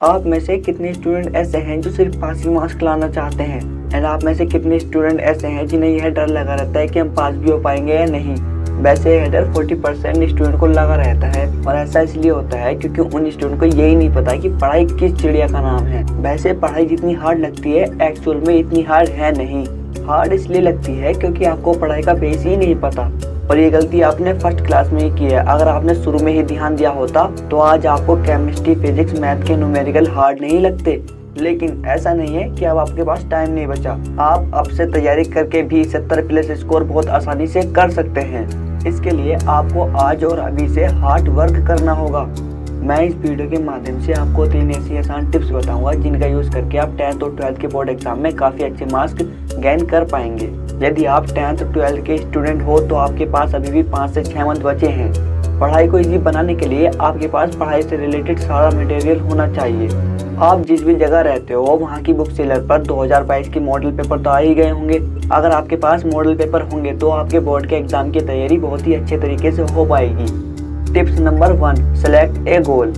आप में से कितने स्टूडेंट ऐसे हैं जो सिर्फ पासिंग मार्क्स लाना चाहते हैं, एंड आप में से कितने स्टूडेंट ऐसे हैं जिन्हें यह डर लगा रहता है कि हम पास भी हो पाएंगे या नहीं। वैसे यह डर 40% स्टूडेंट को लगा रहता है, और ऐसा इसलिए होता है क्योंकि उन स्टूडेंट को यही नहीं पता कि पढ़ाई किस चिड़िया का नाम है। वैसे पढ़ाई जितनी हार्ड लगती है एक्चुअल में इतनी हार्ड है नहीं। हार्ड इसलिए लगती है क्योंकि आपको पढ़ाई का बेस ही नहीं पता, और ये गलती आपने फर्स्ट क्लास में ही की है। अगर आपने शुरू में ही ध्यान दिया होता तो आज आपको केमिस्ट्री, फिजिक्स, मैथ के न्यूमेरिकल हार्ड नहीं लगते। लेकिन ऐसा नहीं है कि अब आपके पास टाइम नहीं बचा। आप अब से तैयारी करके भी 70+ स्कोर बहुत आसानी से कर सकते हैं। इसके लिए आपको आज और अभी से हार्ड वर्क करना होगा। मैं इस वीडियो के माध्यम से आपको 3 ऐसी आसान टिप्स बताऊंगा जिनका यूज करके आप 10th और 12th के बोर्ड एग्जाम में काफी अच्छे मार्क्स गेन कर पाएंगे। यदि आप 10th और 12th के स्टूडेंट हो तो आपके पास अभी भी 5 से 6 मंथ बचे हैं। पढ़ाई को इजी बनाने के लिए आपके पास पढ़ाई से रिलेटेड सारा मटेरियल होना चाहिए। आप जिस भी जगह रहते हो वहाँ की बुक सेलर पर 2022 के मॉडल पेपर तो आ ही गए होंगे। अगर आपके पास मॉडल पेपर होंगे तो आपके बोर्ड के एग्जाम की तैयारी बहुत ही अच्छे तरीके से हो पाएगी। टिप्स नंबर 1, सेलेक्ट ए गोल।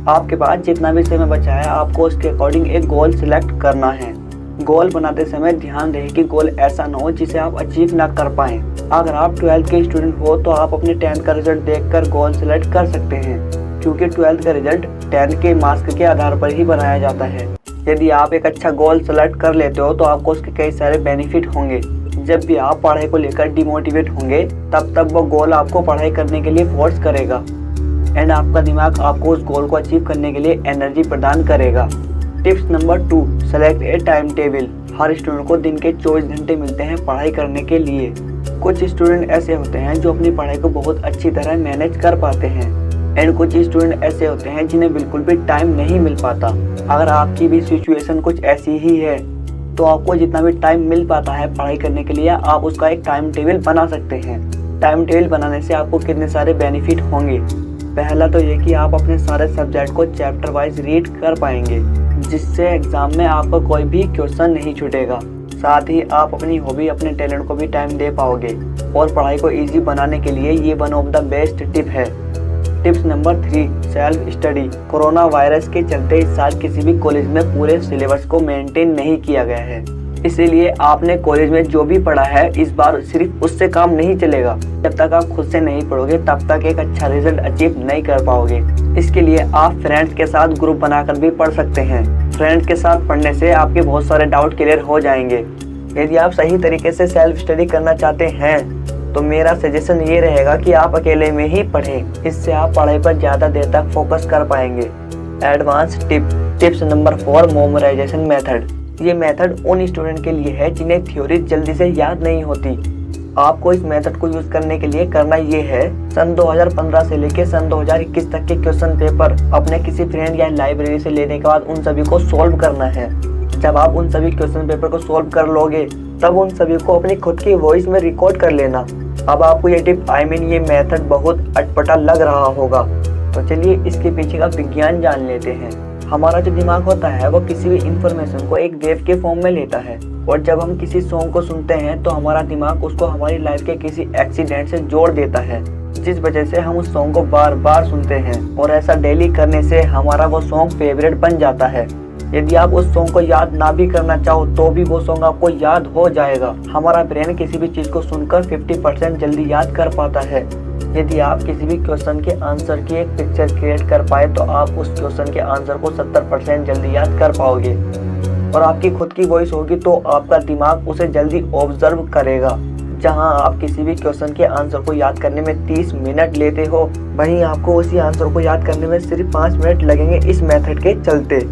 आपके पास जितना भी समय बचा है आपको उसके अकॉर्डिंग एक गोल सिलेक्ट करना है। गोल बनाते समय ध्यान रहे कि गोल ऐसा ना हो जिसे आप अचीव ना कर पाएं। अगर आप 12th के स्टूडेंट हो तो आप अपने 10th का रिजल्ट देखकर गोल सिलेक्ट कर सकते हैं, क्योंकि 12th का रिजल्ट 10th के मार्क्स के आधार पर ही बनाया जाता है। यदि आप एक अच्छा गोल सेलेक्ट कर लेते हो तो आपको उसके कई सारे बेनिफिट होंगे। जब भी आप पढ़ाई को लेकर डिमोटिवेट होंगे तब वो गोल आपको पढ़ाई करने के लिए फोर्स करेगा, एंड आपका दिमाग आपको उस गोल को अचीव करने के लिए एनर्जी प्रदान करेगा। टिप्स नंबर 2, सेलेक्ट ए टाइम टेबल। हर स्टूडेंट को दिन के 24 घंटे मिलते हैं पढ़ाई करने के लिए। कुछ स्टूडेंट ऐसे होते हैं जो अपनी पढ़ाई को बहुत अच्छी तरह मैनेज कर पाते हैं, एंड कुछ स्टूडेंट ऐसे होते हैं जिन्हें बिल्कुल भी टाइम नहीं मिल पाता। अगर आपकी भी सिचुएशन कुछ ऐसी ही है तो आपको जितना भी टाइम मिल पाता है पढ़ाई करने के लिए आप उसका एक टाइम टेबल बना सकते हैं। टाइम टेबल बनाने से आपको कितने सारे बेनिफिट होंगे। पहला तो ये कि आप अपने सारे सब्जेक्ट को चैप्टर वाइज रीड कर पाएंगे, जिससे एग्जाम में आपको कोई भी क्वेश्चन नहीं छूटेगा। साथ ही आप अपनी हॉबी, अपने टैलेंट को भी टाइम दे पाओगे, और पढ़ाई को ईजी बनाने के लिए ये one of the best tip है। Tips number 3, self study. Corona virus के चलते इस साल किसी भी कॉलेज में पूरे सिलेबस को मेंटेन नहीं किया गया है, इसीलिए आपने कॉलेज में जो भी पढ़ा है इस बार सिर्फ उससे काम नहीं चलेगा। जब तक आप खुद से नहीं पढ़ोगे तब तक एक अच्छा रिजल्ट अचीव नहीं कर पाओगे। इसके लिए आप फ्रेंड्स के साथ ग्रुप बनाकर भी पढ़ सकते हैं। फ्रेंड्स के साथ पढ़ने से आपके बहुत सारे डाउट क्लियर हो जाएंगे। यदि आप सही तरीके से सेल्फ स्टडी करना चाहते हैं तो मेरा सजेशन ये रहेगा कि आप अकेले में ही पढ़ें। इससे आप पढ़ाई पर ज़्यादा देर तक फोकस कर पाएंगे। Advance tips number 4, memorisation method. ये मेथड उन स्टूडेंट के लिए है जिन्हें थ्योरी जल्दी से याद नहीं होती। आपको इस मेथड को यूज करने के लिए करना ये है, सन 2015 से लेकर सन 2021 तक के क्वेश्चन पेपर अपने किसी फ्रेंड या लाइब्रेरी से लेने के बाद उन सभी को सोल्व करना है। जब आप उन सभी क्वेश्चन पेपर को सोल्व कर लोगे तब उन सभी को अपनी खुद की वॉइस में रिकॉर्ड कर लेना। अब आपको ये टिप ये मेथड बहुत अटपटा लग रहा होगा, तो चलिए इसके पीछे का विज्ञान जान लेते हैं। हमारा जो दिमाग होता है वो किसी भी इंफॉर्मेशन को एक वेव के फॉर्म में लेता है, और जब हम किसी सॉन्ग को सुनते हैं तो हमारा दिमाग उसको हमारी लाइफ के किसी एक्सीडेंट से जोड़ देता है, जिस वजह से हम उस सॉन्ग को बार बार सुनते हैं, और ऐसा डेली करने से हमारा वो सॉन्ग फेवरेट बन जाता है। यदि आप उस सॉन्ग को याद ना भी करना चाहो तो भी वो सॉन्ग आपको याद हो जाएगा। हमारा ब्रेन किसी भी चीज को सुनकर 50% जल्दी याद कर पाता है। यदि आप किसी भी क्वेश्चन के आंसर की एक पिक्चर क्रिएट कर पाए तो आप उस क्वेश्चन के आंसर को 70% जल्दी याद कर पाओगे, और आपकी खुद की वॉइस होगी तो आपका दिमाग उसे जल्दी ऑब्जर्व करेगा। जहां आप किसी भी क्वेश्चन के आंसर को याद करने में 30 मिनट लेते हो, वहीं आपको उसी आंसर को याद करने में सिर्फ 5 मिनट लगेंगे इस मेथड के चलते।